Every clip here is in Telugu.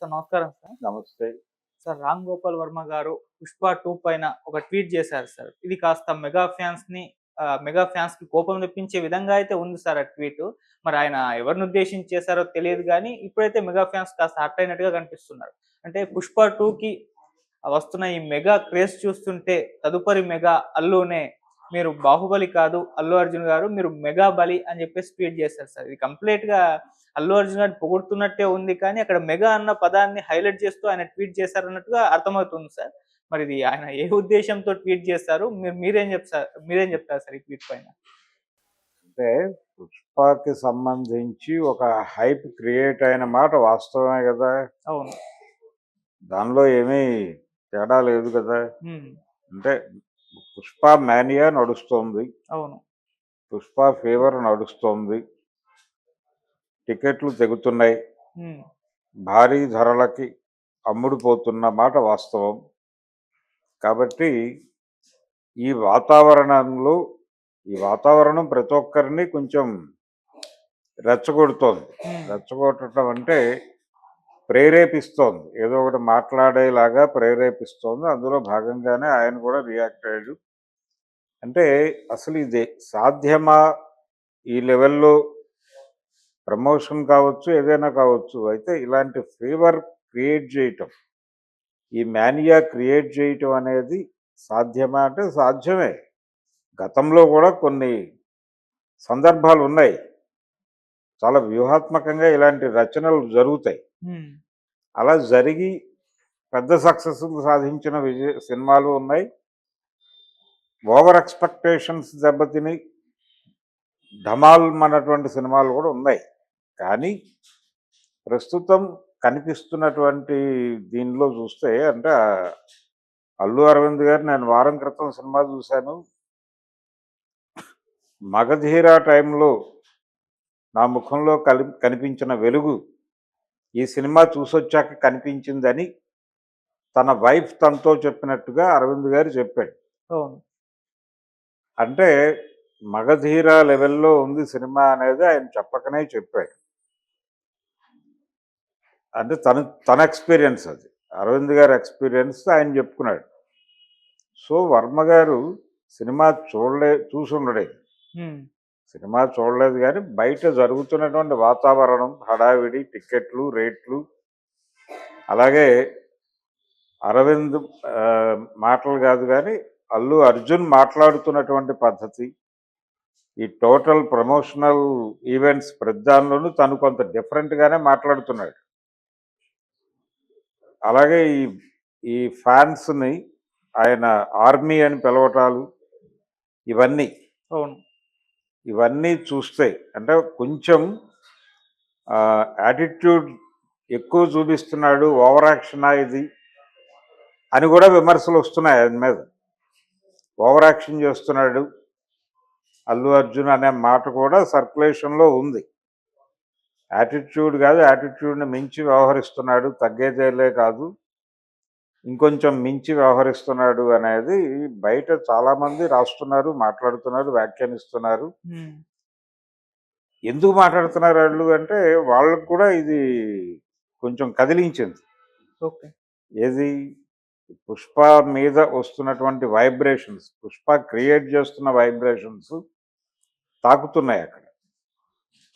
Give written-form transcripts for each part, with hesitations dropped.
సార్ నమస్కారం సార్. నమస్తే. సార్ 'రామ్ గోపాల్ వర్మ' గారు 'పుష్ప 2' పైన ఒక ట్వీట్ చేశారు సార్. ఇది కాస్త మెగా ఫ్యాన్స్‌కి కోపం తెప్పించే విధంగా అయితే ఉంది సార్ ఆ ట్వీటు. మరి ఆయన ఎవరినుద్దేశించి చేశారో తెలియదు గానీ, ఇప్పుడైతే మెగా ఫ్యాన్స్ కాస్త హర్ట్ అయినట్టుగా కనిపిస్తున్నారు. అంటే 'పుష్ప 2'కి వస్తున్న ఈ మెగా క్రేజ్ చూస్తుంటే తదుపరి మెగా అల్లునే. మీరు 'బాహుబలి' కాదు అల్లు అర్జున్ గారు, మీరు 'మెగా బలి' అని చెప్పేసి ట్వీట్ చేశారు సార్. ఇది కంప్లీట్‌గా అల్లు అర్జున్ గారిని పొగుడుతున్నట్టే ఉంది కానీ, అక్కడ మెగా అన్న పదాన్ని హైలైట్ చేస్తూ ఆయన ట్వీట్ చేశారన్నట్టుగా అర్థమవుతుంది సార్. మరి ఇది ఆయన ఏ ఉద్దేశ్యంతో ట్వీట్ చేశారు? మీరేం చెప్తారు సార్ ఈ ట్వీట్ పైన? అంటే 'పుష్ప'కి సంబంధించి ఒక హైప్ క్రియేట్ అయిన మాట వాస్తవమే గదా! అవును. దానిలో ఏమీ తేడా లేదు గదా! హ్మ్. అంటే 'పుష్ప' మేనియా నడుస్తోంది. అవును. 'పుష్ప' ఫీవర్ నడుస్తోంది. టికెట్లు తెగుతున్నాయి. హ్మ్. భారీ ధరలకి అమ్ముడుపోతున్న మాట వాస్తవం. కాబట్టి ఈ వాతావరణంలో ఈ వాతావరణం ప్రతి ఒక్కరిని కొంచెం రెచ్చగొడుతోంది. హ్మ్. రెచ్చగొట్టడం అంటే ప్రేరేపిస్తోంది. ఏదో ఒకటి మాట్లాడేలాగా ప్రేరేపిస్తోంది. అందులో భాగంగానే ఆయన కూడా రియాక్ట్ అయ్యాడు. అంటే అసలు ఇది సాధ్యమా? ఈ లెవెల్‌లో ప్రమోషన్ కావచ్చు, ఏదైనా కావచ్చు. అయితే ఇలాంటి ఫీవర్ క్రియేట్ చేయటం, ఈ మేనియా క్రియేట్ చేయటం అనేది సాధ్యమా అంటే సాధ్యమే. గతంలో కూడా కొన్ని సందర్భాలున్నాయి. చాలా వ్యూహాత్మకంగా ఇలాంటి రచనలు జరుగుతాయి. హ్మ్. అలా జరిగి పెద్ద సక్సెస్‌లు సాధించిన సినిమాలు ఉన్నాయి. ఓవర్ ఎక్స్‌పెక్టేషన్స్ దెబ్బతిని ఢమాల్మన్నటువంటి సినిమాలు కూడా ఉన్నాయి. కానీ ప్రస్తుతం కనిపిస్తున్నటువంటి దీనిలో చూస్తే అంటే అల్లు అరవింద్ గారు నేను వారం క్రితం సినిమా చూశాను. 'మగధీర' టైంలో నా ముఖంలో కనిపించిన వెలుగు ఈ సినిమా చూసొచ్చాక కనిపించిందని తన వైఫ్ తనతో చెప్పినట్టుగా అరవింద్ గారు చెప్పాడు. అవును. అంటే 'మగధీర' లెవెల్‌లో ఉంది సినిమా అనేది ఆయన చెప్పకనే చెప్పాడు. అంటే తన ఎక్స్‌పీరియన్స్ అది. అరవింద్ గారి ఎక్స్‌పీరియన్స్ ఆయన చెప్పుకున్నాడు. సో, వర్మ గారు సినిమా చూసుండడే. హ్మ్. సినిమా చూడలేదు గానీ బయట జరుగుతున్నటువంటి వాతావరణం, హడావిడి, టికెట్లు, రేట్లు, అలాగే అరవింద్ మాటలు కాదు గానీ అల్లు అర్జున్ మాట్లాడుతున్నటువంటి పద్ధతి, ఈ టోటల్ ప్రమోషనల్ ఈవెంట్స్ ప్రతి దానిలోనూ తను కొంత డిఫరెంట్‌గానే మాట్లాడుతున్నాడు. అలాగే ఈ ఫ్యాన్స్‌ని ఆయన ఆర్మీ అని పిలవటాలు ఇవన్నీ, అవును. ఇవన్నీ చూస్తే అంటే కొంచెం యాటిట్యూడ్ ఎక్కువ చూపిస్తున్నాడు, ఓవర్ యాక్షనా ఇది అని కూడా విమర్శలు వస్తున్నాయి ఆయన మీద. ఓవర్ యాక్షన్ చేస్తున్నాడు అల్లు అర్జున్ అనే మాట కూడా సర్క్యులేషన్‌లో ఉంది. యాటిట్యూడ్ కాదు, యాటిట్యూడ్‌ని మించి వ్యవహరిస్తున్నాడు, తగ్గేదేలే కాదు, ఇంకొంచెం మించి వ్యవహరిస్తున్నాడు అనేది బయట చాలామంది రాస్తున్నారు, మాట్లాడుతున్నారు, వ్యాఖ్యానిస్తున్నారు. హ్మ్. ఎందుకు మాట్లాడుతున్నారు వాళ్ళు అంటే వాళ్ళకు కూడా ఇది కొంచెం కదిలించింది. ఓకే. ఏది 'పుష్ప' మీద వస్తున్నటువంటి వైబ్రేషన్స్, 'పుష్ప' క్రియేట్ చేస్తున్న వైబ్రేషన్స్ తాకుతున్నాయి అక్కడ.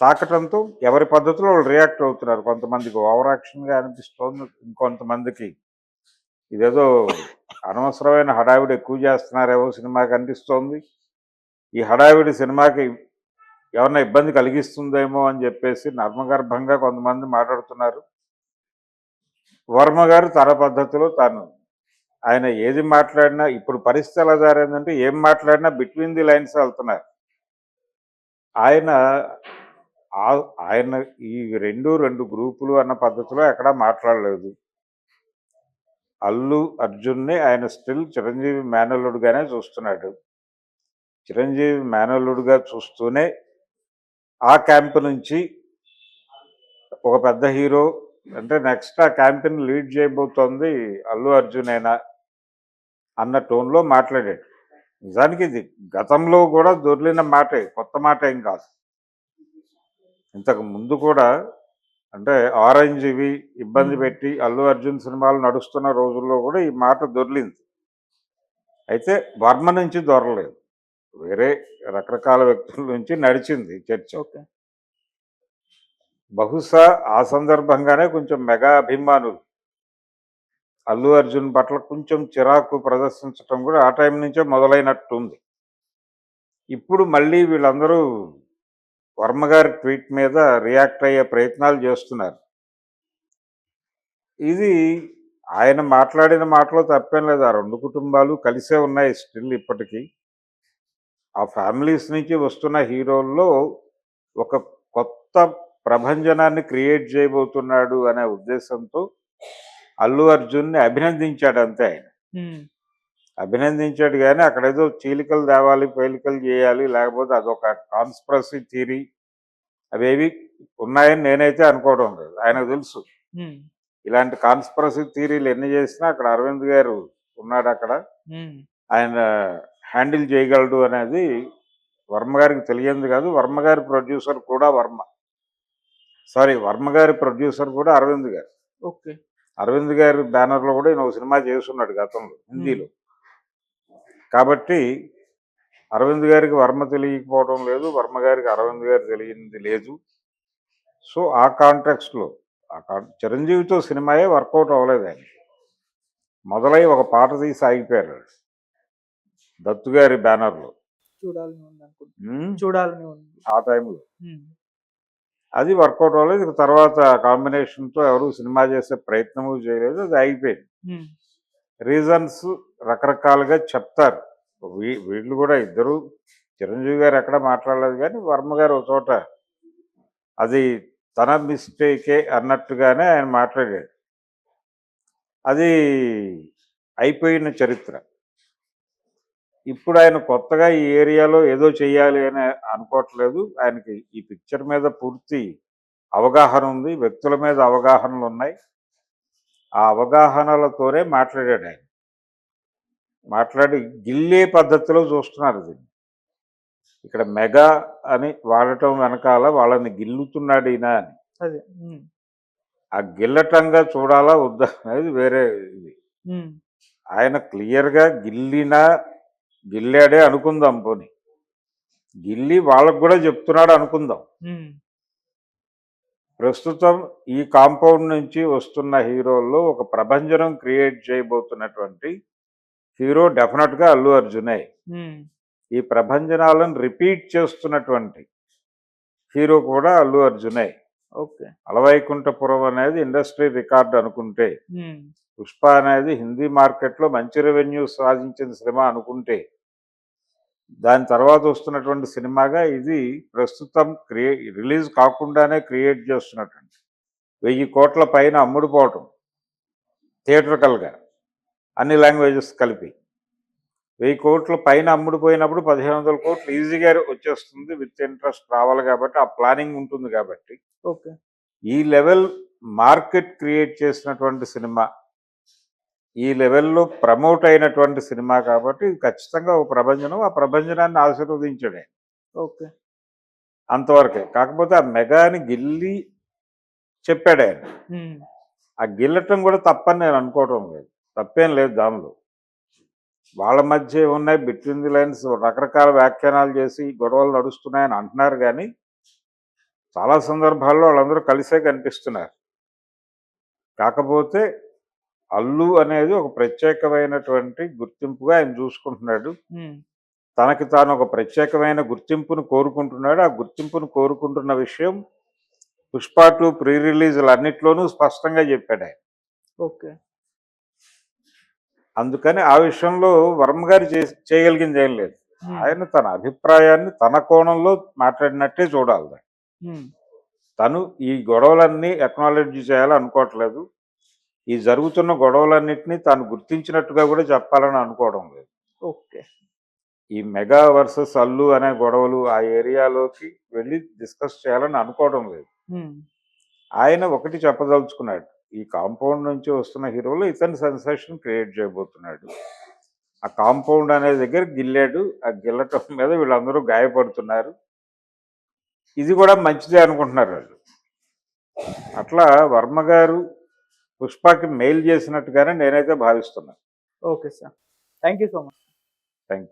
తాకటంతో ఎవరి పద్ధతిలో వాళ్ళు రియాక్ట్ అవుతున్నారు. కొంతమందికి ఓవర్ యాక్షన్‌గా అనిపిస్తోంది. ఇంకొంతమందికి ఇదేదో అనవసరమైన హడావిడి ఎక్కువ చేస్తున్నారేమో సినిమాకి అనిపిస్తోంది. ఈ హడావిడి సినిమాకి ఏమన్నా ఇబ్బంది కలిగిస్తుందేమో అని చెప్పేసి నర్మగర్భంగా కొంతమంది మాట్లాడుతున్నారు. వర్మ గారు తన పద్ధతిలో ఆయన ఏది మాట్లాడినా ఇప్పుడు పరిస్థితి ఎలా జారైందంటే ఏం మాట్లాడినా బిట్వీన్ ది లైన్స్ వెళ్తున్నారు. ఆయన ఆయన ఈ రెండు గ్రూపులు అన్న పద్ధతిలో ఎక్కడా మాట్లాడలేదు. అల్లు అర్జున్ని ఆయన స్టిల్ చిరంజీవి మేనల్లుడుగానే చూస్తున్నాడు. చిరంజీవి మేనల్లుడుగా చూస్తూనే ఆ క్యాంప్ నుంచి ఒక పెద్ద హీరో అంటే నెక్స్ట్ ఆ క్యాంపెయిన్ లీడ్ చేయబోతోంది అల్లు అర్జునేనా అన్న టోన్లో మాట్లాడాడు. నిజానికి ఇది గతంలో కూడా దొర్లిన మాటే, కొత్త మాట ఏం కాదు. ఇంతకు ముందు కూడా అంటే ఆరెంజ్ ఇవి ఇబ్బంది ఉమ్, పెట్టి అల్లు అర్జున్ సినిమాలు నడుస్తున్న రోజుల్లో కూడా ఈ మాట దొర్లింది. అయితే వర్మ నుంచి దొరలేదు, వేరే రకరకాల వ్యక్తుల నుంచి నడిచింది చర్చ. ఓకే. బహుశా ఆ సందర్భంగానే కొంచెం మెగా అభిమానులు అల్లు అర్జున్ పట్ల కొంచెం చిరాకు ప్రదర్శించడం కూడా ఆ టైం నుంచే మొదలైనట్టుంది. ఇప్పుడు మళ్ళీ వీళ్ళందరూ వర్మ గారి ట్వీట్ మీద రియాక్ట్ అయ్యే ప్రయత్నాలు చేస్తున్నారు. ఇది ఆయన మాట్లాడిన మాటలో తప్పేం లేదు. ఆ రెండు కుటుంబాలు కలిసే ఉన్నాయి స్టిల్ ఇప్పటికీ. ఆ ఫ్యామిలీస్ నుంచి వస్తున్న హీరోల్లో ఒక కొత్త ప్రభంజనాన్ని క్రియేట్ చేయబోతున్నాడు అనే ఉద్దేశంతో అల్లు అర్జున్ని అభినందించాడు అంతే ఆయన. ఉమ్, అభినందించాడు కానీ అక్కడేదో చీలికలు తేవాలి, పేలికలు చేయాలి, లేకపోతే అదొక కాన్స్పిరసీ థియరీ అవేవి ఉన్నాయని నేనైతే అనుకోవడం లేదు. ఆయనకు తెలుసు ఉమ్, ఇలాంటి కాన్స్పిరసీ థియరీలు ఎన్ని చేసినా అక్కడ అరవింద్ గారు ఉన్నాడు అక్కడ, ఉమ్, ఆయన హ్యాండిల్ చేయగలడు అనేది వర్మ గారికి తెలియంది కాదు. వర్మ గారి ప్రొడ్యూసర్ కూడా వర్మ గారి ప్రొడ్యూసర్ కూడా అరవింద్ గారు. ఓకే. అరవింద్ గారి బ్యానర్లో కూడా ఈయన ఒక సినిమా చేస్తున్నాడు గతంలో ఉమ్, హిందీలో. కాబట్టి అరవింద్ గారికి వర్మ తెలియకపోవడం లేదు, వర్మ గారికి అరవింద్ గారు తెలియంది లేదు. సో ఆ కాంటెక్స్ట్లో చిరంజీవితో సినిమాయే వర్కౌట్ అవ్వలేదు ఆయన. మొదలై ఒక పాట తీసి ఆగిపోయారు దత్తు గారి బ్యానర్లో. చూడాలని ఉంది అనుకుంటున్నా. చూడాలని ఉంది. ఆ టైంలో ఉమ్, అది వర్కౌట్ అవ్వలేదు. ఇక తర్వాత కాంబినేషన్తో ఎవరు సినిమా చేసే ప్రయత్నము చేయలేదు, అది ఆగిపోయింది. ఉమ్, రీజన్స్ రకరకాలుగా చెప్తారు. వీళ్ళు కూడా ఇద్దరు, చిరంజీవి గారు ఎక్కడ మాట్లాడలేదు కానీ వర్మ గారు ఒక చోట అది తన మిస్టేకే అన్నట్టుగానే ఆయన మాట్లాడాడు. అది అయిపోయిన చరిత్ర. ఇప్పుడు ఆయన కొత్తగా ఈ ఏరియాలో ఏదో చెయ్యాలి అని అనుకోవట్లేదు. ఆయనకి ఈ పిక్చర్ మీద పూర్తి అవగాహన ఉంది, వ్యక్తుల మీద అవగాహనలు ఉన్నాయి. ఆ అవగాహనలతోనే మాట్లాడాడు ఆయన. మాట్లాడి గిల్లే పద్ధతిలో చూస్తున్నారు దీన్ని. ఇక్కడ మెగా అని వాడటం వెనకాల వాళ్ళని గిల్లుతున్నాడు ఈయన అని. అదే. ఉమ్, ఆ గిల్లటంగా చూడాలా వద్దా అనేది వేరే ఇది. ఉమ్, ఆయన క్లియర్గా గిల్లాడే అనుకుందాం, పోనీ గిల్లి వాళ్ళకు కూడా చెప్తున్నాడు అనుకుందాం. ఉమ్, ప్రస్తుతం ఈ కాంపౌండ్ నుంచి వస్తున్న హీరోల్లో ఒక ప్రభంజనం క్రియేట్ చేయబోతున్నటువంటి హీరో డెఫినెట్గా అల్లు అర్జునే. ఉమ్, ఈ ప్రభంజనాలను రిపీట్ చేస్తున్నటువంటి హీరో కూడా అల్లు అర్జునే. ఓకే. అలవైకుంఠపురం అనేది ఇండస్ట్రీ రికార్డ్ అనుకుంటే, ఉమ్, పుష్ప అనేది హిందీ మార్కెట్లో మంచి రెవెన్యూ సాధించిన సినిమా అనుకుంటే, దాని తర్వాత వస్తున్నటువంటి సినిమాగా ఇది ప్రస్తుతం రిలీజ్ కాకుండానే క్రియేట్ చేస్తున్నటువంటి 1000 కోట్ల పైన అమ్ముడుపోవటం థియేటర్కల్గా అన్ని లాంగ్వేజెస్ కలిపి 1000 కోట్ల పైన అమ్ముడుపోయినప్పుడు 1500 కోట్లు ఈజీగా వచ్చేస్తుంది. విత్ ఇంట్రెస్ట్ రావాలి కాబట్టి ఆ ప్లానింగ్ ఉంటుంది కాబట్టి. ఓకే. ఈ లెవెల్ మార్కెట్ క్రియేట్ చేసినటువంటి సినిమా, ఈ లెవెల్లో ప్రమోట్ అయినటువంటి సినిమా కాబట్టి ఇది ఖచ్చితంగా ఒక ప్రభంజనం. ఆ ప్రభంజనాన్ని ఆశీర్వదించాడు ఆయన. ఓకే. అంతవరకే. కాకపోతే ఆ మెగాని గిల్లి చెప్పాడు ఆయన. ఉమ్, ఆ గిల్లటం కూడా తప్పని నేను అనుకోవటం లేదు, తప్పేం లేదు దానిలో. వాళ్ళ మధ్య ఉన్నాయి బిట్వీన్ ది లైన్స్ రకరకాల వ్యాఖ్యానాలు చేసి గొడవలు నడుస్తున్నాయని అంటున్నారు కానీ చాలా సందర్భాల్లో వాళ్ళందరూ కలిసే కనిపిస్తున్నారు. కాకపోతే అల్లు అనేది ఒక ప్రత్యేకమైనటువంటి గుర్తింపుగా ఆయన చూసుకుంటున్నాడు. ఉమ్, తనకి తాను ఒక ప్రత్యేకమైన గుర్తింపును కోరుకుంటున్నాడు. ఆ గుర్తింపును కోరుకుంటున్న విషయం పుష్ప 2 ప్రీ రిలీజులు అన్నిట్లోనూ స్పష్టంగా చెప్పాడు ఆయన. ఓకే. అందుకని ఆ విషయంలో వర్మ గారు చేయగలిగింది ఏం లేదు. ఉమ్, ఆయన తన అభిప్రాయాన్ని తన కోణంలో మాట్లాడినట్టే చూడాలి దాన్ని. ఉమ్, తను ఈ గొడవలన్నీ అక్నాలెడ్జ్ చేయాలనుకోవట్లేదు. ఈ జరుగుతున్న గొడవలన్నింటినీ తాను గుర్తించినట్టుగా కూడా చెప్పాలని అనుకోవడం లేదు. ఓకే. ఈ మెగా వర్సెస్ అల్లు అనే గొడవలు ఆ ఏరియాలోకి వెళ్ళి డిస్కస్ చేయాలని అనుకోవడం లేదు. ఉమ్, ఆయన ఒకటి చెప్పదలుచుకున్నాడు, ఈ కాంపౌండ్ నుంచి వస్తున్న హీరోలు ఇతని సెన్సేషన్ క్రియేట్ చేయబోతున్నాడు. ఆ కాంపౌండ్ అనే దగ్గర గిల్లాడు, ఆ గిల్లటం మీద వీళ్ళందరూ గాయపడుతున్నారు. ఇది కూడా మంచిదే అనుకుంటున్నారు వాళ్ళు. అట్లా వర్మ గారు పుష్పకి మెయిల్ చేసినట్టుగానే నేనైతే భావిస్తున్నాను. Okay sir. Thank you so much. Thank you.